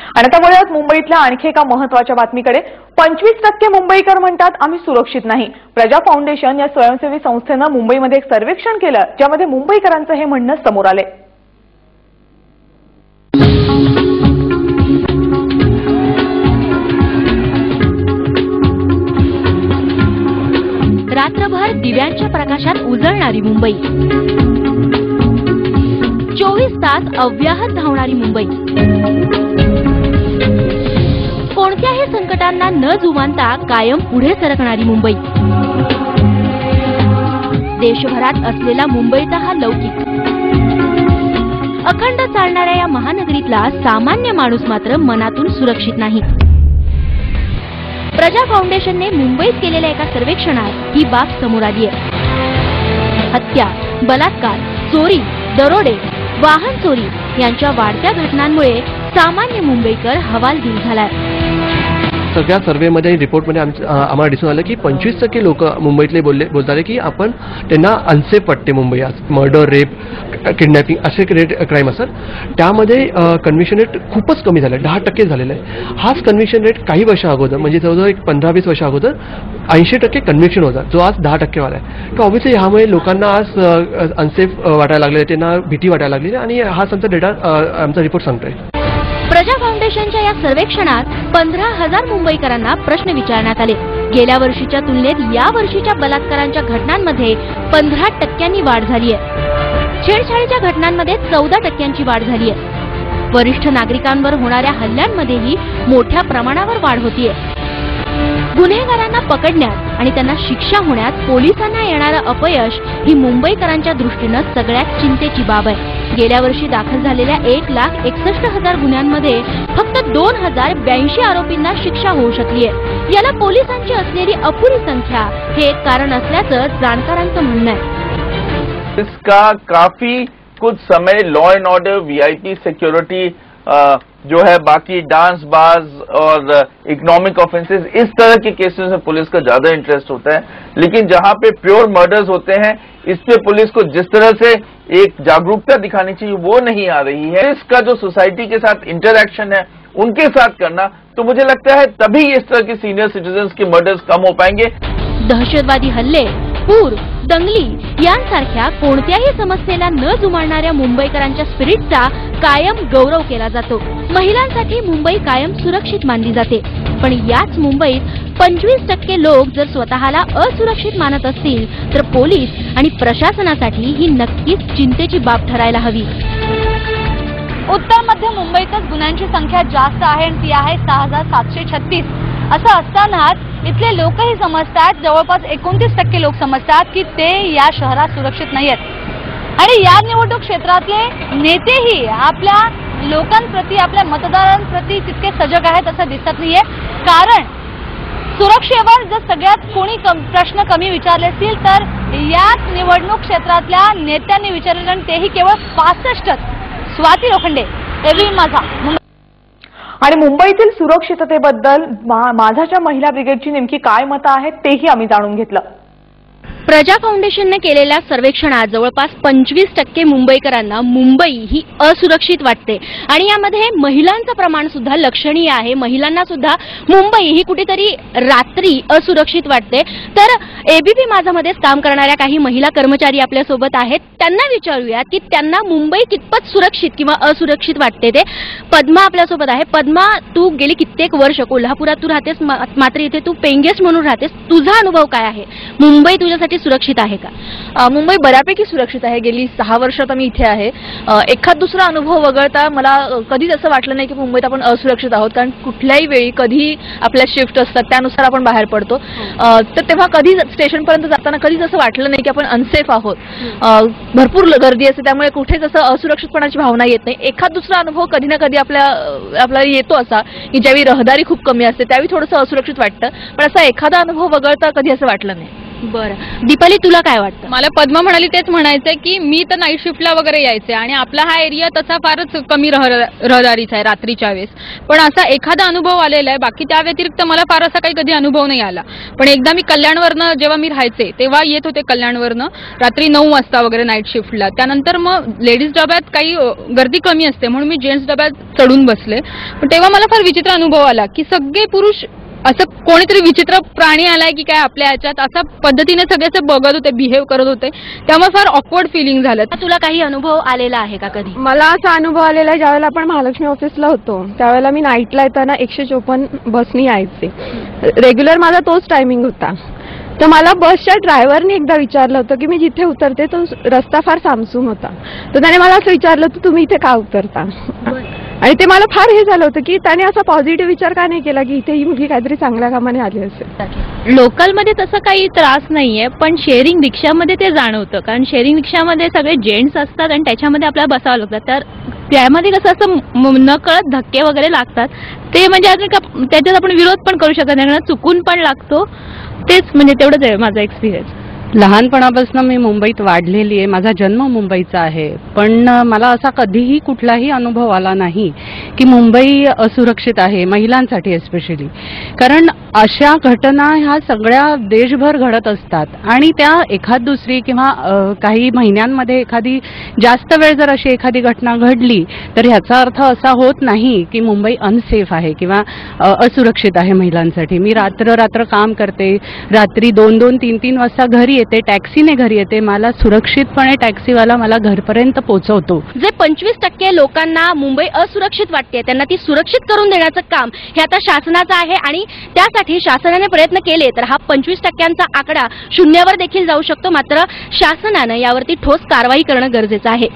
आणि आता वळूयात मुंबईतल्या आणखी एका महत्त्वाच्या बातमीकडे। 25% मुंबईकर म्हणतात आम्ही सुरक्षित नाही। प्रजा फाउंडेशन या स्वयंसेवी संस्थेनं मुंबईमध्ये एक सर्वेक्षण केलं, ज्यामध्ये मुंबईकरांचं हे म्हणणं समोर आले। रात्रभर दिव्यांच्या प्रकाशात उजळणारी मुंबई, 24 तास अव्याहत धावणारी मुंबई, कोणत्याही संकटांना न जुमानता कायम पुढे सरकणारी मुंबई, देशभरात असलेला मुंबईचा हा लौकिक अखंड चालणाऱ्या या महानगरीतला सामान्य माणूस मात्र मनातून सुरक्षित नाही। प्रजा फाउंडेशनने मुंबईत केलेल्या एका सर्वेक्षणात ही बाब समोर आली आहे। हत्या, बलात्कार, चोरी, दरोडे, वाहन चोरी यांच्या वाढत्या घटनांमुळे सामान्य मुंबईकर हवालदिल झालाय। सगळ्या सर्वेमध्ये रिपोर्टमध्ये आम्हाला दिसून आलं की 25% लोक मुंबईतले बोलतात की आपण त्यांना अनसेफ वाटते मुंबई। आज मर्डर, रेप, किडनॅपिंग असे क्राईम असतात, त्यामध्ये कन्व्हिक्शन रेट खूपच कमी झालं, 10% झालेला आहे। हाच कन्व्हिक्शन रेट काही वर्ष अगोदर म्हणजे जवळजवळ एक 15-20 वर्ष अगोदर 80% कन्व्हिक्शन होता, जो आज 10% वाला आहे। तर ऑब्व्हियसली ह्यामुळे लोकांना आज अनसेफ वाटायला लागले, त्यांना भीती वाटायला लागली आणि हाच आमचा डेटा, आमचा रिपोर्ट सांगतोय। प्रजा फाउंडेशनच्या या सर्वेक्षणात 15,000 मुंबईकरांना प्रश्न विचारण्यात आले। गेल्या वर्षीच्या तुलनेत या वर्षीच्या बलात्कारांच्या घटनांमध्ये 15% वाढ झाली आहे। छेडछाडीच्या घटनांमध्ये 14% वाढ झाली आहे। वरिष्ठ नागरिकांवर होणाऱ्या हल्ल्यांमध्येही मोठ्या प्रमाणावर वाढ होतीये। गुन्हेगारांना पकडण्यात आणि त्यांना शिक्षा होण्यात पोलिसांना येणारं अपयश ही मुंबईकरांच्या दृष्टीनं सगळ्यात चिंतेची बाब आहे। गेल्या वर्षी दाखल झालेल्या 1,61,000 गुन्ह्यांमध्ये फक्त 2,082 आरोपींना शिक्षा होऊ शकली आहे। याला पोलिसांची असलेली अपुरी संख्या हे एक कारण असल्याचं जाणकारांचं म्हणणं आहे। इसका काफी कुछ समय law end order, VIP security जो है, बाकी डांस बाज और इकोनॉमिक ऑफेंसेस, इस तरह के केसेस में पुलिस का ज्यादा इंटरेस्ट होता है। लेकिन जहां पे प्योर मर्डर्स होते हैं, इस पे पुलिस को जिस तरह से एक जागरूकता दिखानी चाहिए वो नहीं आ रही है। इसका जो सोसाइटी के साथ इंटरैक्शन है उनके साथ करना, तो मुझे लगता है तभी इस तरह के सीनियर सिटीजन्स के मर्डर्स कम हो पाएंगे। दहशतवादी हल्ले, पूर, दंगली यांसारख्या कोणत्याही समस्येला न जुमानणाऱ्या मुंबईकरांच्या स्पिरिटचा कायम गौरव केला जातो। महिलांसाठी मुंबई कायम सुरक्षित मानली जाते, पण याच मुंबईत 25% लोक जर स्वतःला असुरक्षित मानत असतील तर पोलीस आणि प्रशासनासाठी ही नक्कीच चिंतेची बाब ठरायला हवी। उत्तर मध्य मुंबईतच गुन्ह्यांची संख्या जास्त आहे आणि ती आहे 6,736। असं असतानाच इथले लोकही समजतात, जवळपास 29% लोक समजतात की ते या शहरात सुरक्षित नाहीयेत। आणि या निवडणूक क्षेत्रातले नेतेही आपल्या लोकांप्रती, आपल्या मतदारांप्रती तितके सजग आहेत असं दिसत नाहीये। कारण सुरक्षेवर जर सगळ्यात कोणी प्रश्न कमी विचारले असतील तर याच निवडणूक क्षेत्रातल्या नेत्यांनी विचारले, आणि तेही केवळ 65च। स्वाती लोखंडे, एबीपी माझा। आणि मुंबईतील सुरक्षिततेबद्दल माझाच्या महिला ब्रिगेडची नेमकी काय मतं आहेत तेही आम्ही जाणून घेतलं। प्रजा फाउंडेशनने केलेल्या सर्वेक्षणात जवळपास 25% मुंबईकरांना मुंबई ही असुरक्षित वाटते आणि यामध्ये महिलांचं प्रमाण सुद्धा लक्षणीय आहे। महिलांना सुद्धा मुंबई ही कुठेतरी रात्री असुरक्षित वाटते। तर एबीपी माझामध्येच काम करणाऱ्या काही महिला कर्मचारी आपल्या सोबत आहेत, त्यांना विचारूया की त्यांना मुंबई कितपत सुरक्षित किंवा असुरक्षित वाटते ते। पद्मा आपल्यासोबत आहे। पद्मा, तू गेली कित्येक वर्ष कोल्हापुरात तू राहतेस, मात्र इथे तू पेइंग गेस्ट म्हणून राहतेस, तुझा अनुभव काय आहे? मुंबई तुझ्यासाठी सुरक्षित आहे का? मुंबई बऱ्यापैकी सुरक्षित आहे। गेली 6 वर्षात मी इथे आहे। एखाद दुसरा अनुभव वगळता मला कधीच असं वाटलं नाही की मुंबईत आपण असुरक्षित आहोत, कारण कुठल्याही वेळी कधी आपल्या शिफ्ट असतात त्यानुसार आपण बाहेर पडतो। तर तेव्हा कधी स्टेशनपर्यंत जाताना कधीच असं वाटलं नाही की आपण अनसेफ आहोत। भरपूर गर्दी असते, त्यामुळे कुठेच असं असुरक्षितपणाची भावना येत नाही। एखाद दुसरा अनुभव कधी ना कधी आपल्याला येतो असा की ज्यावेळी रहदारी खूप कमी असते त्यावेळी थोडंसं असुरक्षित वाटतं, पण असा एखादा अनुभव वगळता कधी असं वाटलं नाही। बरं, दीपाली तुला काय वाटतं? मला पद्मा म्हणाली तेच म्हणायचंय की मी तर नाईट शिफ्टला वगैरे यायचे आणि आपला हा एरिया तसा फारच कमी रहदारीचा आहे रात्रीच्या वेळेस, पण असा एखादा अनुभव आलेला आहे. बाकी त्या व्यतिरिक्त मला फार असा काही कधी अनुभव नाही आला. पण एकदा मी कल्याणवरनं जेव्हा मी राहायचे तेव्हा येत होते कल्याणवरनं रात्री 9 वाजता वगैरे नाईट शिफ्टला. त्यानंतर मग लेडीज डब्यात काही गर्दी कमी असते म्हणून मी जेंट्स डब्यात चढून बसले. पण तेव्हा मला फार विचित्र अनुभव आला की सगळे पुरुष असं कोणीतरी विचित्र प्राणी आलाय की काय आपल्या ह्याच्यात अशा पद्धतीने सगळे असं बघत होते, बिहेव करत होते. त्यामुळे फार ऑकवर्ड फिलिंग झालं. तुला काही अनुभव आलेला आहे का कधी? मला असा अनुभव आलेला आहे ज्यावेळेला आपण महालक्ष्मी ऑफिसला होतो त्यावेळेला मी नाईटला येताना 154 बसनी यायचे. रेग्युलर माझा तोच टायमिंग होता. तर मला बसच्या ड्रायव्हरने एकदा विचारलं होतं की मी जिथे उतरते तो रस्ता फार सामसूम होता. तर त्याने मला असं विचारलं होतं तुम्ही इथे का उतरता, आणि ते मला फार हे झालं होतं की त्याने असा पॉझिटिव्ह विचार का नाही केला की इथे ही मुलगी काहीतरी चांगल्या कामाने आली असेल. लोकलमध्ये तसं काही त्रास नाहीये, पण शेअरिंग रिक्षामध्ये ते जाणवतं. कारण शेअरिंग रिक्षामध्ये सगळे जेंट्स असतात आणि त्याच्यामध्ये आपल्याला बसावं लागतं. तर त्यामध्ये कसं असं नकळत धक्के वगैरे लागतात. ते म्हणजे अजून त्याच्यात आपण विरोध पण करू शकत नाही, चुकून पण लागतो. तेच म्हणजे तेवढंच आहे माझा एक्सपिरियन्स. लहानपणापासून मी मुंबईत वाढलेली आहे. माझा जन्म मुंबईचा आहे. पण मला असा कधीही कुठलाही अनुभव आला नाही की मुंबई असुरक्षित आहे, महिलांसाठी एस्पेशली. कारण अशा घटना ह्या सगळ्या देशभर घडत असतात आणि त्या एखाद दुसरी किंवा काही महिन्यांमध्ये एखादी जास्त वेळ जर अशी एखादी घटना घडली तर ह्याचा अर्थ असा होत नाही की मुंबई अनसेफ आहे किंवा असुरक्षित आहे महिलांसाठी. मी रात्र काम करते, रात्री 2-2, 3-3 वाजता घरी येते, टॅक्सीने घरी येते. मला सुरक्षितपणे टॅक्सीवाला मला घरपर्यंत पोहोचवतो. जे 25% लोकांना मुंबई असुरक्षित वाटते त्यांना ती सुरक्षित करून देण्याचं काम हे आता शासनाचं आहे आणि त्यासाठी शासनाने प्रयत्न केले तर हा 25%चा आकडा शून्यावर देखील जाऊ शकतो. मात्र शासनानं यावरती ठोस कारवाई करणं गरजेचं आहे.